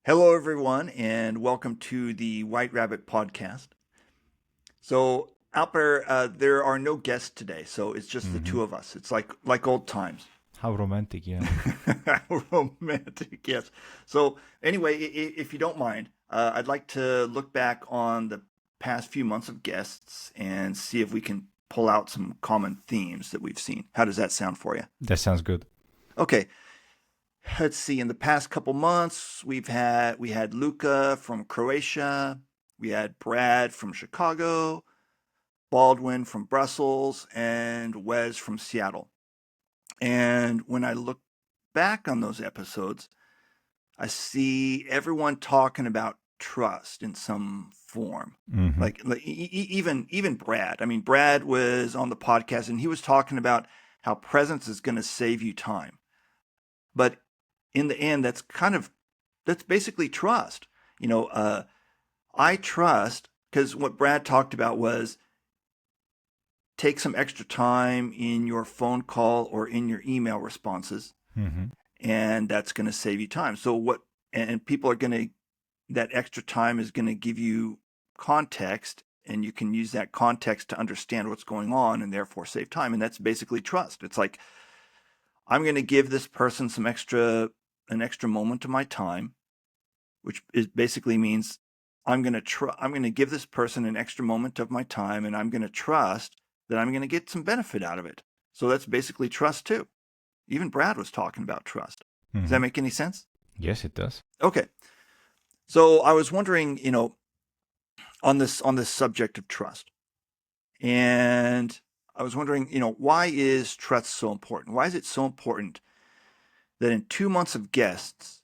Hello, everyone, and welcome to the White Rabbit podcast. So, Alper, there are no guests today, so it's just the Hmm. two of us. It's like old times. How romantic, yeah. Romantic, yes. So, anyway, if you don't mind, I'd like to look back on the past few months of guests and see if we can pull out some common themes that we've seen. How does that sound for you? That sounds good. Okay, let's see. In the past couple months, we had Luca from Croatia, we had Brad from Chicago, Baldwin from Brussels, and Wes from Seattle. And when I look back on those episodes, I see everyone talking about trust in some form. Hmm. Even Brad. I mean, Brad was on the podcast and he was talking about how presence is going to save you time. But in the end, that's basically trust. You know, I trust because what Brad talked about was take some extra time in your phone call or in your email responses, Hmm. and that's going to save you time. So what? And people are going to that extra time is going to give you context, and you can use that context to understand what's going on, and therefore save time. And that's basically trust. It's like I'm going to give this person an extra moment of my time, which basically means I'm going to give this person an extra moment of my time, and I'm going to trust that I'm going to get some benefit out of it. So that's basically trust too. Even Brad was talking about trust. Does that Hmm. make any sense? Yes, it does. Okay. So I was wondering, on this subject of trust, and I was wondering, why is trust so important? Why is it so important that in 2 months of guests,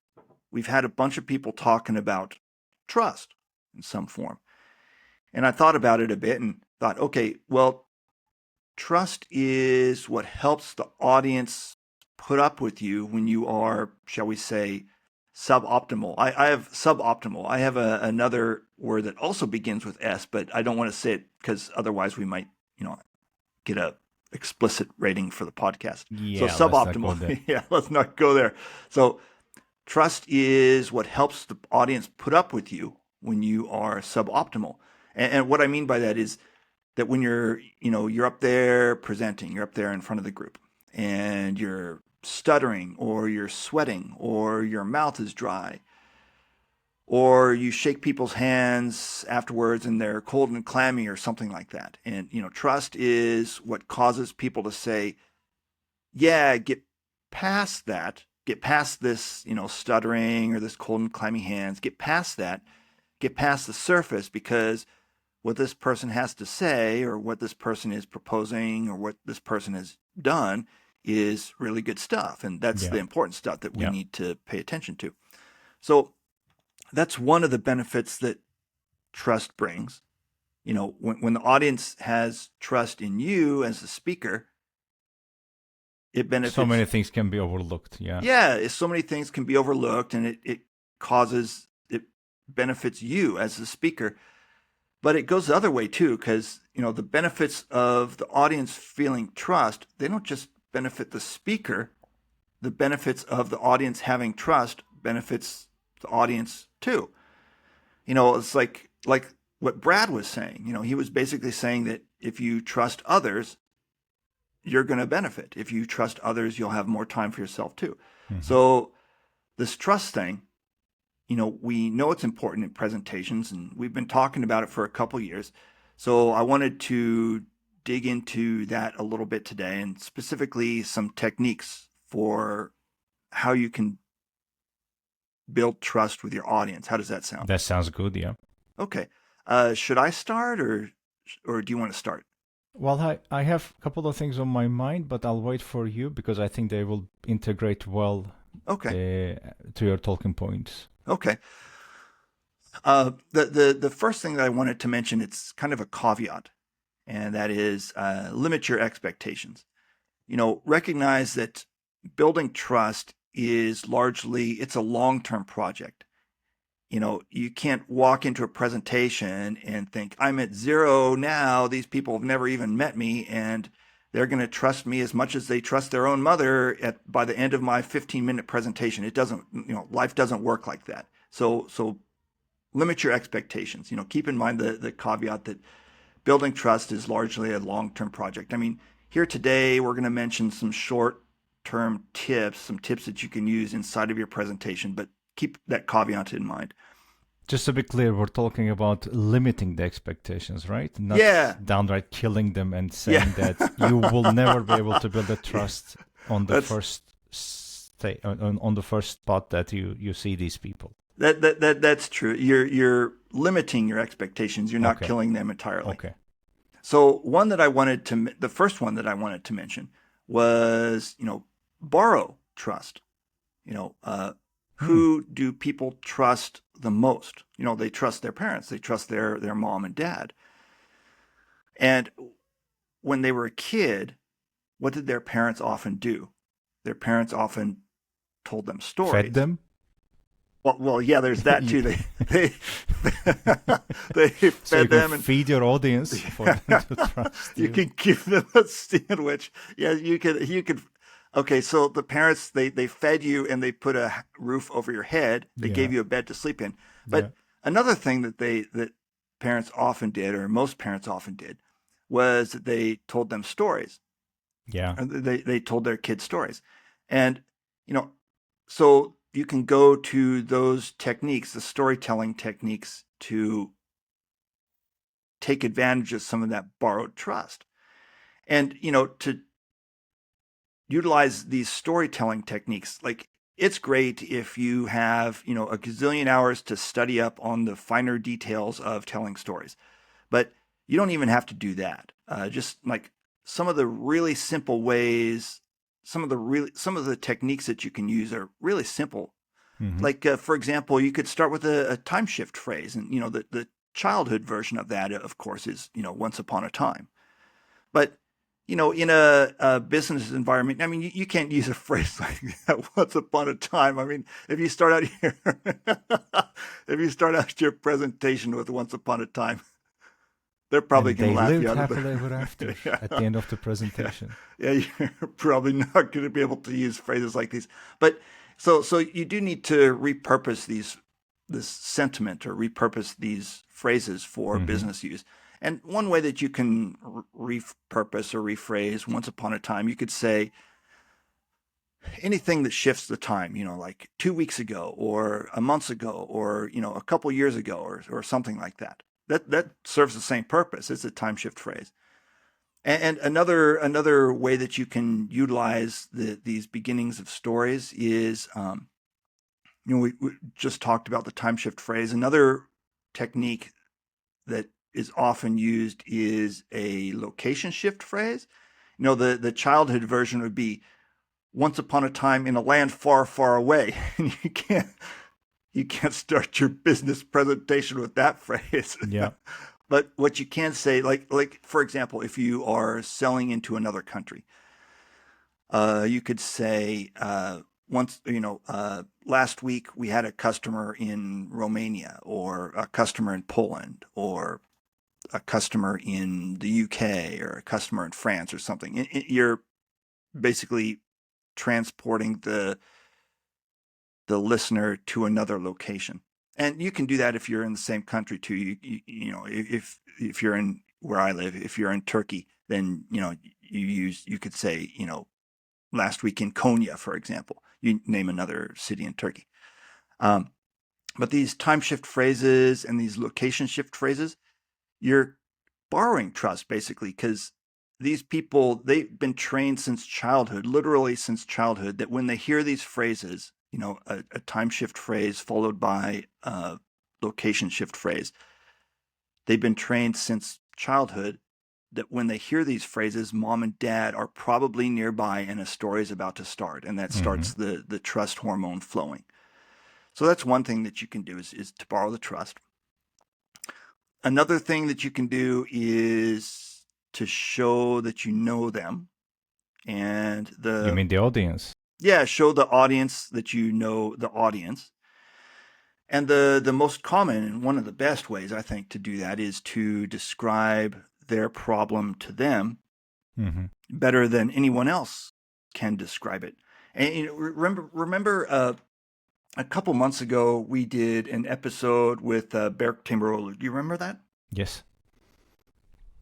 we've had a bunch of people talking about trust in some form? And I thought about it a bit and thought, okay, well, trust is what helps the audience put up with you when you are, shall we say, suboptimal. I have suboptimal. I have another word that also begins with S, but I don't want to say it because otherwise we might, get a explicit rating for the podcast. So Yeah, let's not go suboptimal. there. Yeah, let's not go there. So trust is what helps the audience put up with you when you are suboptimal. And what I mean by that is that when you're up there presenting, you're up there in front of the group, and you're stuttering, or you're sweating, or your mouth is dry, or you shake people's hands afterwards and they're cold and clammy or something like that. And trust is what causes people to say, "Yeah, get past that. Get past this, stuttering or this cold and clammy hands. Get past that. Get past the surface because what this person has to say or what this person is proposing or what this person has done is really good stuff. And that's the Yeah, important stuff that we yeah. need to pay attention to." So that's one of the benefits that trust brings. When the audience has trust in you as a speaker, it So benefits. many things can be overlooked. Yeah. Yeah, so many things can be overlooked, and it benefits you as a speaker. But it goes the other way too, because the benefits of the audience feeling trust, they don't just benefit the speaker. The benefits of the audience having trust benefits the audience too. It's like what Brad was saying. He was basically saying that if you trust others, you're going to benefit. If you trust others, you'll have more time for yourself too. Hmm. So this trust thing, we know it's important in presentations, and we've been talking about it for a couple years. So I wanted to dig into that a little bit today, and specifically some techniques for how you can build trust with your audience. How does that sound? That sounds good. Yeah. Okay. Should I start, or do you want to start? Well, I have a couple of things on my mind, but I'll wait for you because I think they will integrate well Okay. to your talking points. Okay. The first thing that I wanted to mention, it's kind of a caveat, and that is limit your expectations. Recognize that building trust is largely it's a long-term project. You can't walk into a presentation and think I'm at zero now. These people have never even met me, and they're going to trust me as much as they trust their own mother by the end of my 15-minute presentation. It doesn't, life doesn't work like that. So limit your expectations. Keep in mind the caveat that building trust is largely a long-term project. I mean, here today we're going to mention some short-term tips, some tips that you can use inside of your presentation, but keep that caveat in mind. Just to be clear, we're talking about limiting the expectations, right? Not Yeah, downright killing them and yeah, saying that you will never be able to build a yeah. trust on the That's first on the first spot that you see these people. that's true. You're limiting your expectations. You're not Okay. killing them entirely. Okay. So the first one that I wanted to mention was, borrow trust. You know, Hmm. who do people trust the most? They trust their parents. They trust their mom and dad. And when they were a kid, what did their parents often do? Their parents often told them Fed stories. them. Well, yeah, there's that You- too. They they so you fed can them, and feed your audience for them to trust you you. can give them a sandwich. Yeah, you could. Okay, so the parents they fed you and they put a roof over your head. They Yeah. gave you a bed to sleep in. Yeah. But another thing that parents often did, or most parents often did, was that they told them stories. Yeah. They told their kids stories, and you know, so you can go to those techniques, the storytelling techniques, to take advantage of some of that borrowed trust, and to utilize these storytelling techniques. Like, it's great if you have a gazillion hours to study up on the finer details of telling stories, but you don't even have to do that. Just like some of the really simple ways, some of the techniques that you can use are really simple. Hmm. Like, for example, you could start with a time shift phrase, and the childhood version of that, of course, is once upon a time. But in a business environment, I mean, you can't use a phrase like that once upon a time. I mean, if you start out here, if you start out your presentation with once upon a time, they're probably And going to they laugh you lived out of happily ever the. after at Yeah, the end of the yeah, presentation. yeah. You're probably not going to be able to use phrases like these. But so you do need to repurpose this sentiment, or repurpose these phrases for Hmm. business use. And one way that you can repurpose or rephrase once upon a time, you could say anything that shifts the time, like 2 weeks ago or a month ago, or, a couple years ago, or something like that. That serves the same purpose. It's a time shift phrase. And another way that you can utilize these beginnings of stories is, we just talked about the time shift phrase. Another technique that is often used is a location shift phrase. The childhood version would be once upon a time in a land far, far away. And you can't start your business presentation with that phrase. Yeah. But what you can say, like for example, if you are selling into another country, you could say, last week we had a customer in Romania, or a customer in Poland, or a customer in the UK, or a customer in France, or something. You're basically transporting the listener to another location. And you can do that if you're in the same country too. If you're in where I live, if you're in Turkey, then you could say, last week in Konya, for example. You name another city in Turkey. Um, but these time shift phrases and these location shift phrases, you're borrowing trust basically, because these people, they've been trained since childhood, literally since childhood, that when they hear these phrases, a time shift phrase followed by a location shift phrase, they've been trained since childhood that when they hear these phrases, mom and dad are probably nearby and a story is about to start, and that Hmm. starts the trust hormone flowing. So that's one thing that you can do, is to borrow the trust. Another thing that you can do is to show that you know them, and You the mean the audience? yeah, show the audience that you know the audience. And the most common, and one of the best ways I think to do that, is to describe their problem to them Hmm. better than anyone else can describe it. And remember, a couple months ago, we did an episode with Berk Timberolu. Do you remember that? Yes.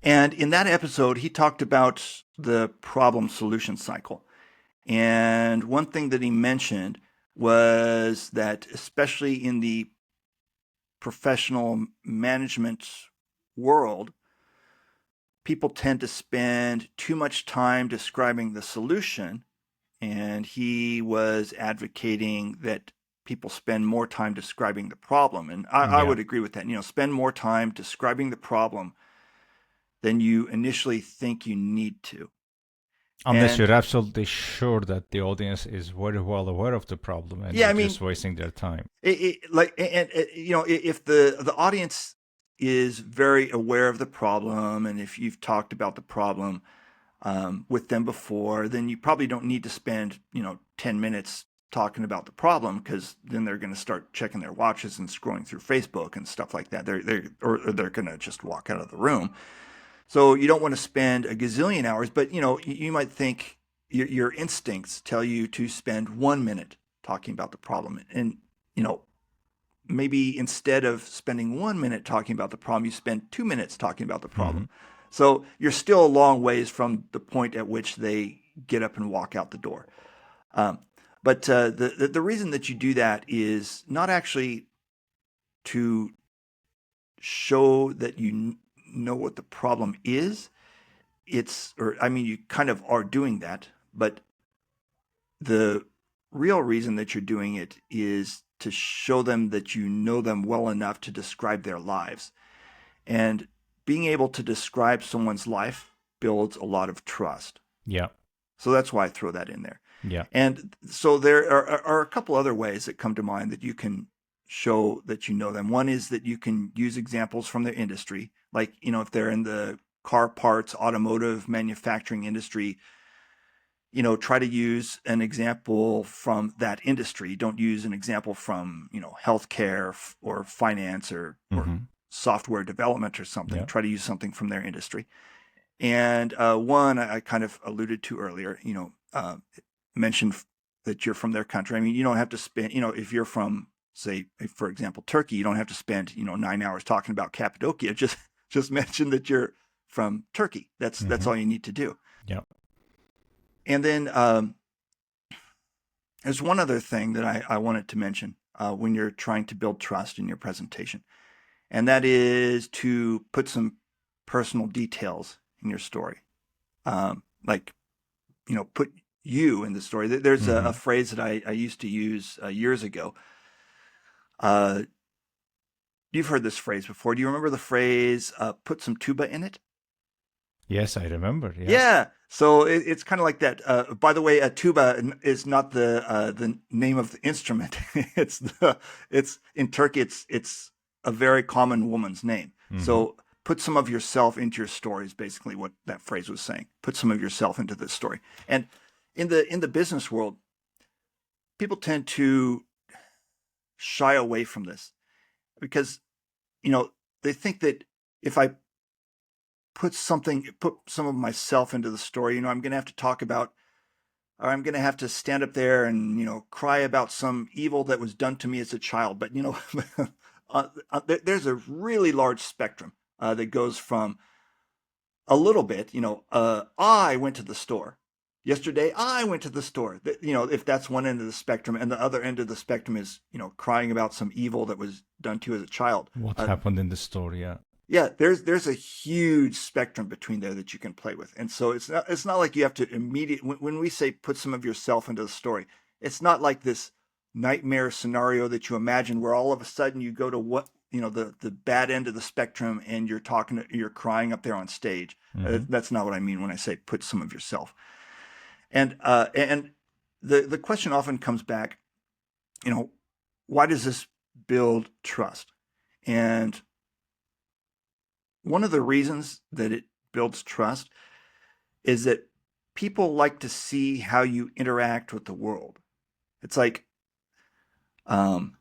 And in that episode, he talked about the problem solution cycle. And one thing that he mentioned was that, especially in the professional management world, people tend to spend too much time describing the solution. And he was advocating that people spend more time describing the problem. And I Yeah. would agree with that. Spend more time describing the problem than you initially think you need to. Unless And you're absolutely sure that the audience is very well aware of the problem and yeah, you're I mean, just wasting their time. like, and if the audience is very aware of the problem, and if you've talked about the problem with them before, then you probably don't need to spend 10 minutes talking about the problem, because then they're going to start checking their watches and scrolling through Facebook and stuff like that. Or they're going to just walk out of the room. So you don't want to spend a gazillion hours, but you might think your instincts tell you to spend 1 minute talking about the problem, and you know maybe instead of spending 1 minute talking about the problem, you spend 2 minutes talking about the Hmm. problem. So you're still a long ways from the point at which they get up and walk out the door. Um, but the reason that you do that is not actually to show that you know what the problem is. Or I mean, you kind of are doing that, but the real reason that you're doing it is to show them that you know them well enough to describe their lives. And being able to describe someone's life builds a lot of trust. Yeah. So that's why I throw that in there. Yeah. And so there are a couple other ways that come to mind that you can show that you know them. One is that you can use examples from their industry, like, if they're in the car parts, automotive manufacturing industry, try to use an example from that industry. Don't use an example from, healthcare or finance or Hmm. software development or something. Yeah. Try to use something from their industry. And one I kind of alluded to earlier, mentioned that you're from their country. I mean, you don't have to spend, if you're from, say, for example, Turkey, you don't have to spend, 9 hours talking about Cappadocia. Just mention that you're from Turkey. That's Hmm. all you need to do. Yeah. And then there's one other thing that I wanted to mention when you're trying to build trust in your presentation, and that is to put some personal details in your story. Like, put you in the story. There's a Hmm. phrase that I used to use years ago. Uh, you've heard this phrase before. Do you remember the phrase, put some tuba in it? Yes, I remember. Yeah. Yeah. So it's kind of like that. By the way, a tuba is not the name of the instrument. It's in Turkey. It's a very common woman's name. Hmm. So put some of yourself into your story is basically what that phrase was saying. Put some of yourself into the story. And in the business world, people tend to shy away from this because you know they think that if I put some of myself into the story, I'm going to have to talk about, or I'm going to have to stand up there and cry about some evil that was done to me as a child. But there's a really large spectrum that goes from a little bit. I went to the store yesterday. I went to the store. If that's one end of the spectrum, and the other end of the spectrum is crying about some evil that was done to you as a child. What happened in the story? Yeah. Yeah, there's a huge spectrum between there that you can play with, and so it's not like you have to immediately, when we say put some of yourself into the story, it's not like this nightmare scenario that you imagine where all of a sudden you go to what the bad end of the spectrum, and you're crying up there on stage. Hmm. That's not what I mean when I say put some of yourself. And the question often comes back, you know, why does this build trust? And one of the reasons that it builds trust is that people like to see how you interact with the world. It's like, um,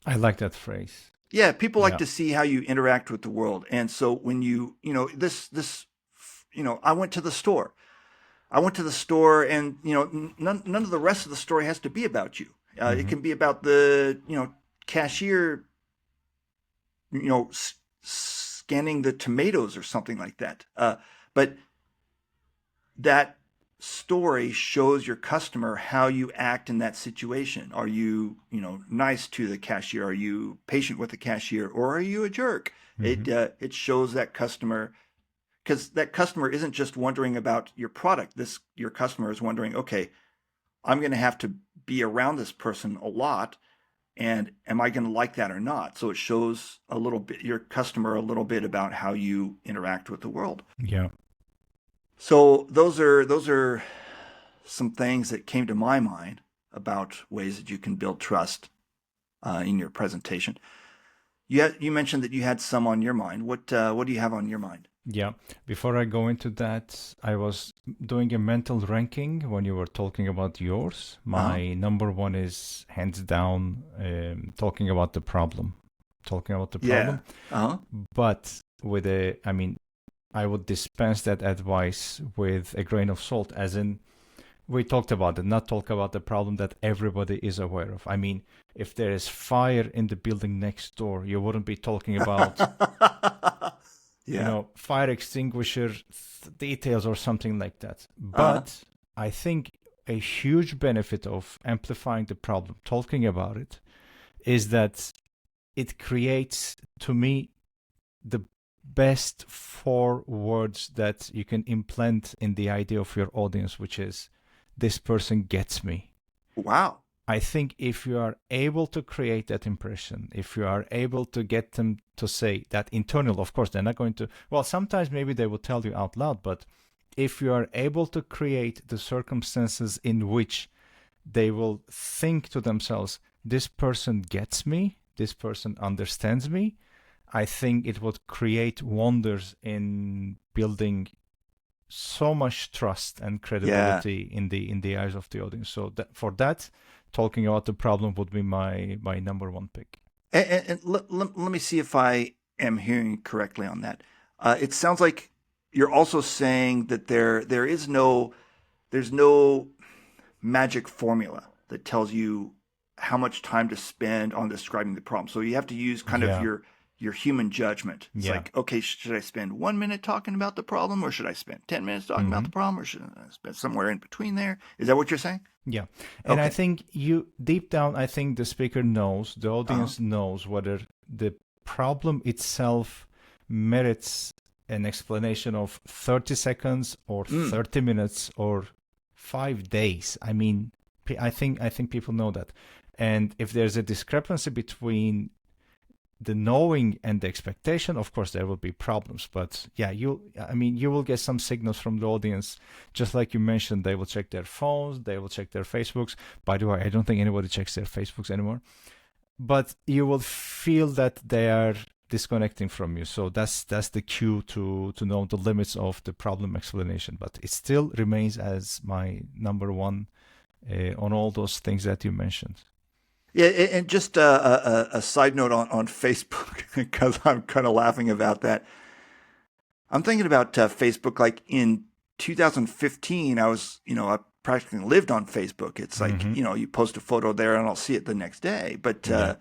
I like that phrase. yeah, people like Yeah. to see how you interact with the world. And so when I went to the store. I went to the store, and none of the rest of the story has to be about you. It Mm-hmm. can be about the cashier, scanning the tomatoes or something like that. But that story shows your customer how you act in that situation. Are you, nice to the cashier? Are you patient with the cashier, or are you a jerk? Mm-hmm. It shows that customer, because that customer isn't just wondering about your product. This Your customer is wondering, okay, I'm going to have to be around this person a lot, and am I going to like that or not? So it shows a little bit your customer a little bit about how you interact with the world. Yeah. So those are some things that came to my mind about ways that you can build trust in your presentation. You mentioned that you had some on your mind. What do you have on your mind? Yeah. Before I go into that, I was doing a mental ranking when you were talking about yours. Uh huh. My number one is hands down talking about the problem. Talking about the Yeah. problem. Uh huh. But I mean, I would dispense that advice with a grain of salt, as in, we talked about it, not talk about the problem that everybody is aware of. I mean, if there is fire in the building next door, you wouldn't be talking about, Yeah. fire extinguisher details or something like that. Uh huh. But I think a huge benefit of amplifying the problem, talking about it, is that it creates, to me, the best four words that you can implant in the idea of your audience, which is, this person gets me. Wow. I think if you are able to create that impression, if you are able to get them to say that internal, of course, they're not going to, well, sometimes maybe they will tell you out loud, but if you are able to create the circumstances in which they will think to themselves, this person gets me, this person understands me, I think it would create wonders in building so much trust and Yeah. credibility in the eyes of the audience. So for that, talking about the problem would be my number one pick. And let me see if I am hearing correctly on that. It sounds like you're also saying that there's no magic formula that tells you how much time to spend on describing the problem. So you have to use kind of Yeah, your human judgment. It's yeah. like, okay, should I spend 1 minute talking about the problem, or should I spend 10 minutes talking about Hmm. the problem, or should I spend somewhere in between there? Is that what you're saying? Yeah. And I Okay. think you deep down, I think the speaker knows, the Uh huh. audience knows whether the problem itself merits an explanation of 30 seconds or Mm. 30 minutes or 5 days. I mean, I think people know that. And if there's a discrepancy between the knowing and the expectation, of course there will be problems. But yeah, you will get some signals from the audience. Just like you mentioned, they will check their phones, they will check their Facebooks. By the way, I don't think anybody checks their Facebooks anymore. But you will feel that they are disconnecting from you. So that's the cue to know the limits of the problem explanation. But it still remains as my number one on all those things that you mentioned. Yeah, and just a side note on Facebook, because I'm kind of laughing about that. I'm thinking about Facebook. Like in 2015, I practically lived on Facebook. It's like, Mm-hmm. you post a photo there and I'll see it the next day. But Yeah.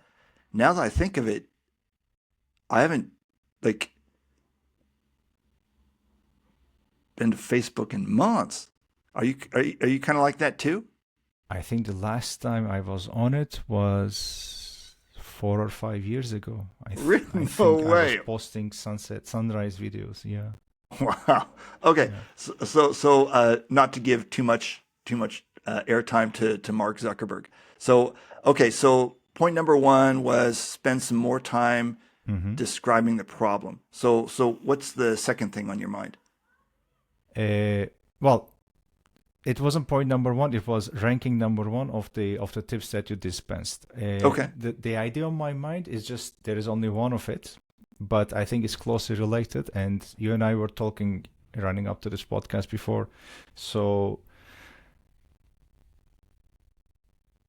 now that I think of it, I haven't like been to Facebook in months. Are you kind of like that too? I think the last time I was on it was 4 or 5 years ago. I Really? No think I was way. posting sunset sunrise videos. Yeah, Wow. Okay. yeah, So not to give too much airtime to Mark Zuckerberg. So okay. So point number one was spend some more time hmm describing the problem. So what's the second thing on your mind? well, it wasn't point number one. It was ranking number one of the tips that you dispensed. Okay. The idea on my mind is just there is only one of it, but I think it's closely related. And you and I were talking running up to this podcast before, so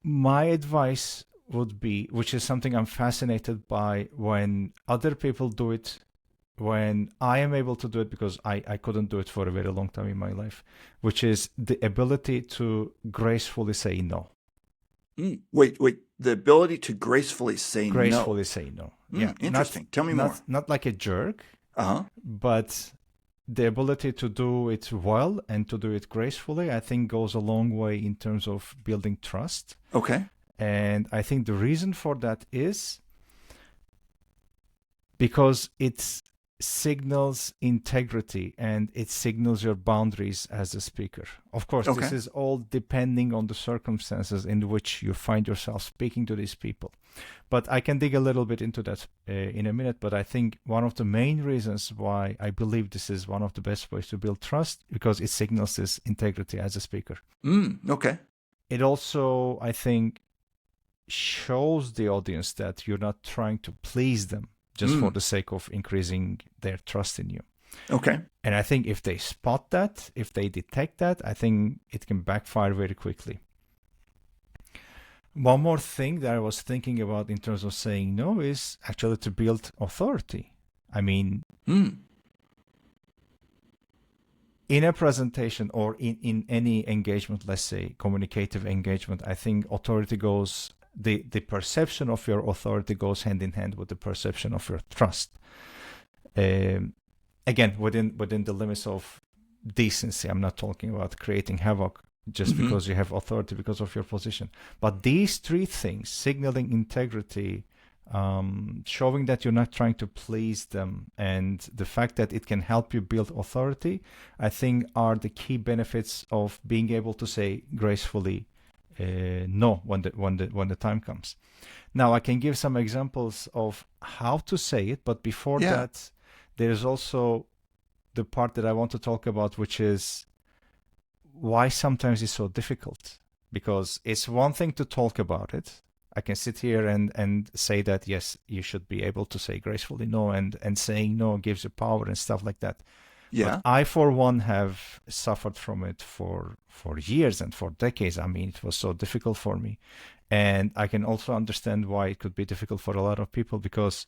my advice would be, which is something I'm fascinated by when other people do it, when I am able to do it, because I couldn't do it for a very long time in my life, which is the ability to gracefully say no. Wait. The ability to gracefully say no. Gracefully say no. Yeah, Interesting. Tell me more. not like a jerk, Uh-huh. but the ability to do it well and to do it gracefully, I think goes a long way in terms of building trust. Okay. And I think the reason for that is because it signals integrity and it signals your boundaries as a speaker. Of course, this Okay. is all depending on the circumstances in which you find yourself speaking to these people. But I can dig a little bit into that in a minute. But I think one of the main reasons why I believe this is one of the best ways to build trust, because it signals this integrity as a speaker. Okay. It also, I think, shows the audience that you're not trying to please them just for the sake of increasing their trust in you. Okay. And I think if they spot that, if they detect that, I think it can backfire very quickly. One more thing that I was thinking about in terms of saying no is actually to build authority. I mean, in a presentation or in any engagement, let's say communicative engagement, I think authority goes, the perception of your authority goes hand in hand with the perception of your trust. Again, within the limits of decency. I'm not talking about creating havoc just because you have authority because of your position. But these three things, signaling integrity, showing that you're not trying to please them, and the fact that it can help you build authority, I think are the key benefits of being able to say gracefully no when the time comes. Now I can give some examples of how to say it, but before that, there's also the part that I want to talk about, which is why sometimes it's so difficult. Because it's one thing to talk about it. I can sit here and say that, yes, you should be able to say gracefully no, and saying no gives you power and stuff like that. Yeah. But I, for one, have suffered from it for years and for decades. I mean, it was so difficult for me. And I can also understand why it could be difficult for a lot of people, because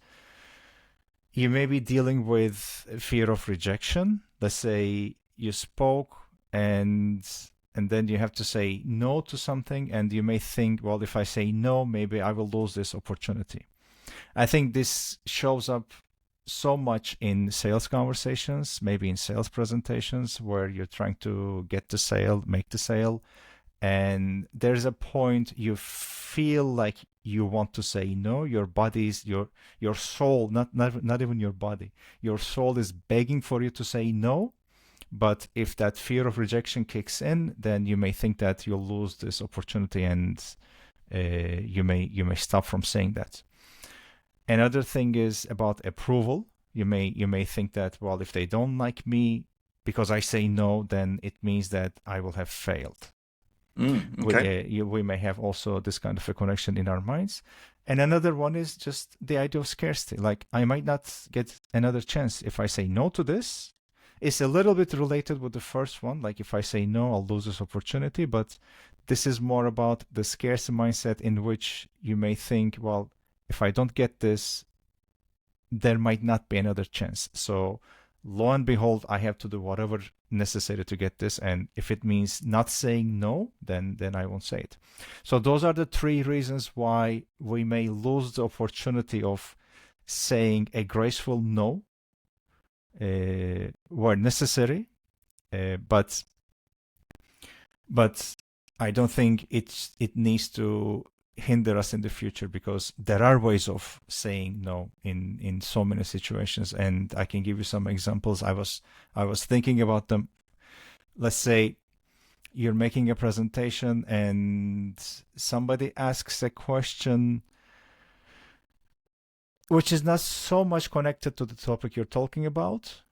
you may be dealing with fear of rejection. Let's say you spoke and then you have to say no to something, and you may think, well, if I say no, maybe I will lose this opportunity. I think this shows up so much in sales conversations, maybe in sales presentations, where you're trying to get the sale, make the sale, and there's a point you feel like you want to say no. Your body's your soul, not even your body, your soul is begging for you to say no. But if that fear of rejection kicks in, then you may think that you'll lose this opportunity, and you may stop from saying that. Another thing is about approval. You may think that, well, if they don't like me because I say no, then it means that I will have failed. Okay. We may have also this kind of a connection in our minds. And another one is just the idea of scarcity. Like, I might not get another chance if I say no to this. It's a little bit related with the first one. Like, if I say no, I'll lose this opportunity. But this is more about the scarcity mindset, in which you may think, well, if I don't get this, there might not be another chance. So lo and behold, I have to do whatever necessary to get this. And if it means not saying no, then I won't say it. So those are the three reasons why we may lose the opportunity of saying a graceful no where necessary. But I don't think it needs to hinder us in the future, because there are ways of saying no in so many situations, and I can give you some examples. I was thinking about them. Let's say you're making a presentation and somebody asks a question which is not so much connected to the topic you're talking about.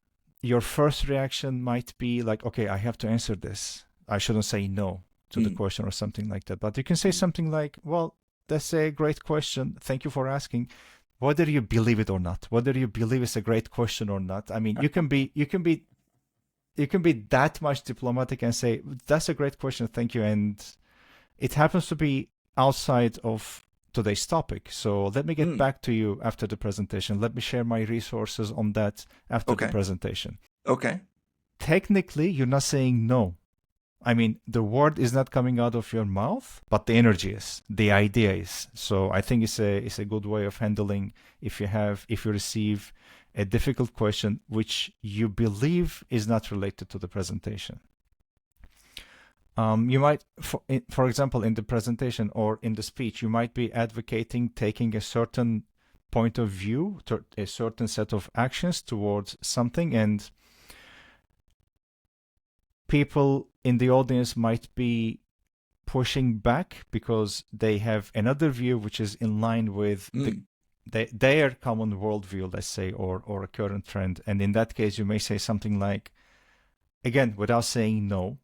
Your first reaction might be like, okay, I have to answer this. I shouldn't say no to the question or something like that. But you can say something like, well, that's a great question. Thank you for asking. Whether you believe it or not, whether you believe it's a great question or not, I mean, you can be that much diplomatic and say, that's a great question, thank you. And it happens to be outside of today's topic. So let me get back to you after the presentation. Let me share my resources on that after the presentation. Okay. Technically, you're not saying no. I mean, the word is not coming out of your mouth, but the energy is, the idea is. So I think it's a good way of handling if you receive a difficult question which you believe is not related to the presentation. You might, for example, in the presentation or in the speech, you might be advocating taking a certain point of view, to a certain set of actions towards something, and people in the audience might be pushing back because they have another view which is in line with Mm. their common worldview, let's say, or a current trend. And in that case, you may say something like, again, without saying no,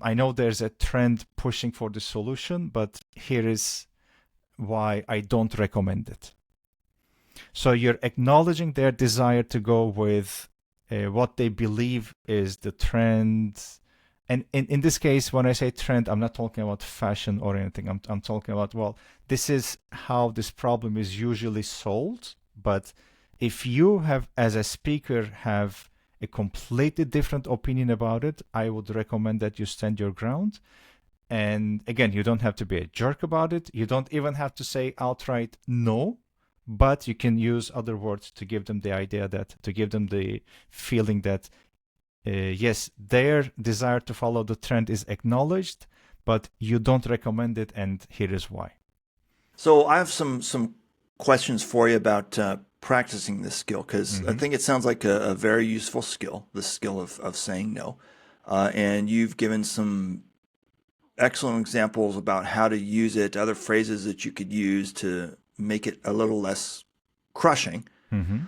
I know there's a trend pushing for the solution, but here is why I don't recommend it. So you're acknowledging their desire to go with what they believe is the trend. And in this case, when I say trend, I'm not talking about fashion or anything. I'm talking about, well, this is how this problem is usually solved. But if you have, as a speaker, have a completely different opinion about it, I would recommend that you stand your ground. And again, you don't have to be a jerk about it. You don't even have to say outright no, but you can use other words to give them the idea that, to give them the feeling that, yes, their desire to follow the trend is acknowledged, but you don't recommend it, and here is why. So I have some questions for you about practicing this skill because I Mm-hmm. think it sounds like a very useful skill, the skill of saying no. And you've given some excellent examples about how to use it, other phrases that you could use to make it a little less crushing. Mm-hmm.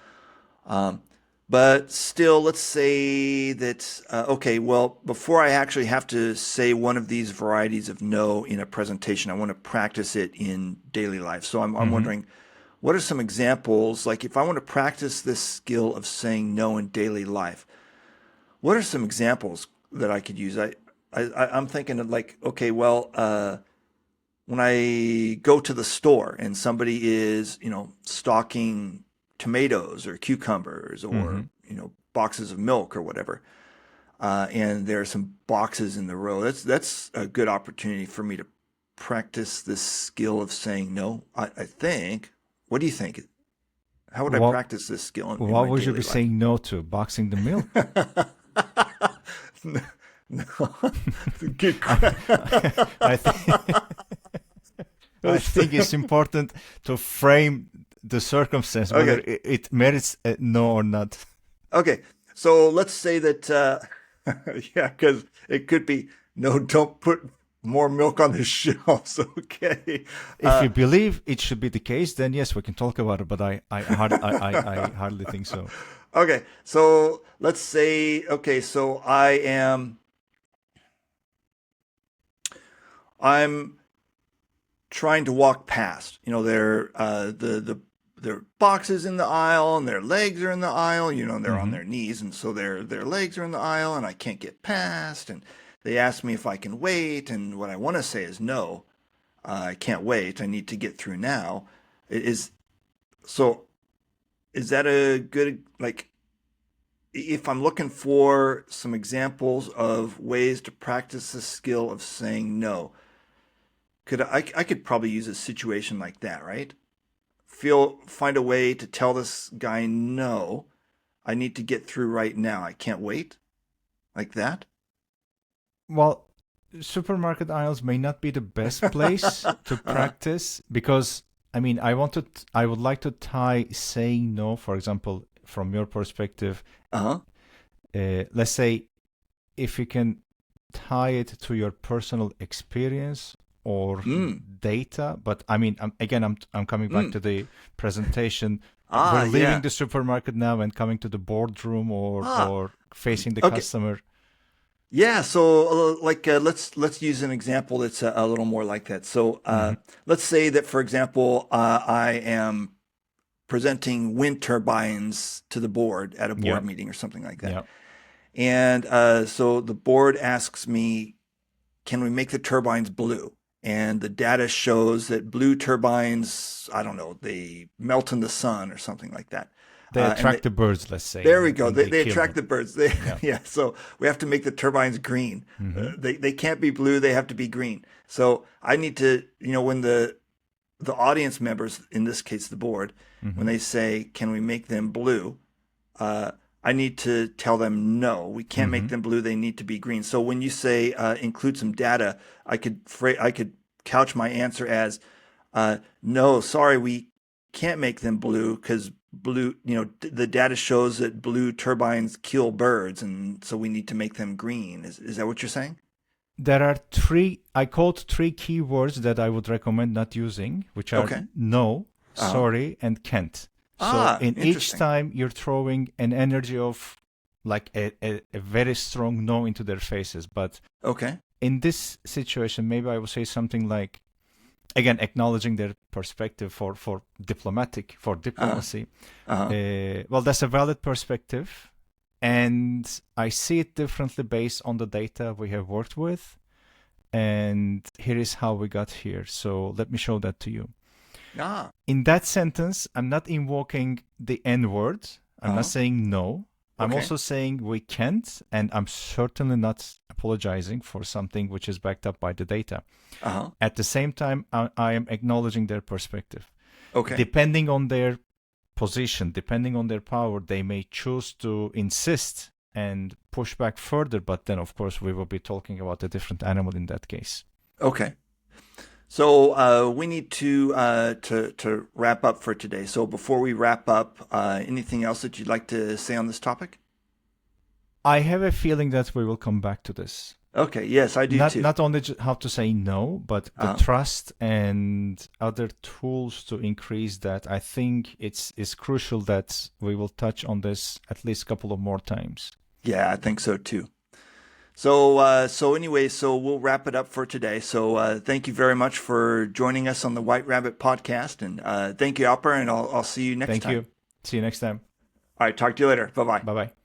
Um, but still, let's say that, okay, well, before I actually have to say one of these varieties of no in a presentation, I want to practice it in daily life. So I'm Mm-hmm. wondering, what are some examples? Like, if I want to practice this skill of saying no in daily life, what are some examples that I could use? I'm thinking of like, okay, well, when I go to the store and somebody is, stocking tomatoes or cucumbers Mm-hmm. or, boxes of milk or whatever, and there are some boxes in the row, that's a good opportunity for me to practice this skill of saying no. I think. What do you think? How would I What practice this skill in what my would you daily be life? saying no to? Boxing the milk? No, no. Good. I, I think I think it's important to frame the circumstance, whether Okay. it merits a no or not. Okay, so let's say that, yeah, because it could be no, don't put more milk on the shelves. Okay. If you believe it should be the case, then yes, we can talk about it. But I hardly think so. Okay, so let's say, okay, so I'm trying to walk past. There there are boxes in the aisle, and their legs are in the aisle. And they're on Mm-hmm. their knees, and so their legs are in the aisle, and I can't get past. And they ask me if I can wait, and what I want to say is no. I can't wait. I need to get through now. Is so is that a good, like, if I'm looking for some examples of ways to practice the skill of saying no, I could probably use a situation like that, right? Find a way to tell this guy no. I need to get through right now. I can't wait. Like that? Well, supermarket aisles may not be the best place to Uh-huh. practice because I mean, I would like to tie saying no, for example, from your perspective. Uh-huh. Let's say if you can tie it to your personal experience or Mm. data. But I mean, I'm coming back Mm. to the presentation. Ah, We're leaving yeah. the supermarket now and coming to the boardroom Ah. or facing the Okay. customer. Yeah, so like let's use an example that's a little more like that. So Hmm. let's say that, for example, I am presenting wind turbines to the board at a board Yep. meeting or something like that, Yep. and so the board asks me, "Can we make the turbines blue?" And the data shows that blue turbines, I don't know, they melt in the sun or something like that. They and attract the birds, let's say, there we go. and they They kill attract them. the birds. They, Yeah. yeah. So we have to make the turbines green. Hmm. They can't be blue. They have to be green. So I need to, when the audience members, in this case the board, when Hmm. they say, "Can we make them blue?" Uh, I need to tell them no. We can't make Hmm. them blue. They need to be green. So when you say include some data, I could couch my answer as no, sorry, we can't make them blue because blue, the data shows that blue turbines kill birds, and so we need to make them green. Is that what you're saying? There are three, I called three keywords that I would recommend not using, which are Okay. no, Uh-huh. sorry, and can't. So Ah, in each interesting. time you're throwing an energy of like a very strong no into their faces. But Okay. in this situation, maybe I will say something like, again, acknowledging their perspective for Uh, diplomacy. uh-huh. Well, that's a valid perspective, and I see it differently based on the data we have worked with. And here is how we got here. So let me show that to you. Ah, In that sentence, I'm not invoking the N word. I'm not uh-huh. saying no. I'm Okay. also saying we can't, and I'm certainly not apologizing for something which is backed up by the data. Uh-huh. At the same time, I am acknowledging their perspective. Okay. Depending on their position, depending on their power, they may choose to insist and push back further, but then, of course, we will be talking about a different animal in that case. Okay. So we need to wrap up for today. So before we wrap up, anything else that you'd like to say on this topic? I have a feeling that we will come back to this. Okay. Yes, I do Not too. not only how to say no, but the Uh, trust and other tools to increase that. I think it's crucial that we will touch on this at least a couple of more times. yeah, I think so too. So, anyway, so we'll wrap it up for today. So, thank you very much for joining us on the White Rabbit podcast, and thank you, Alper, and I'll see you next Thank time. you. See you next time. All right, talk to you later. Bye bye. Bye bye.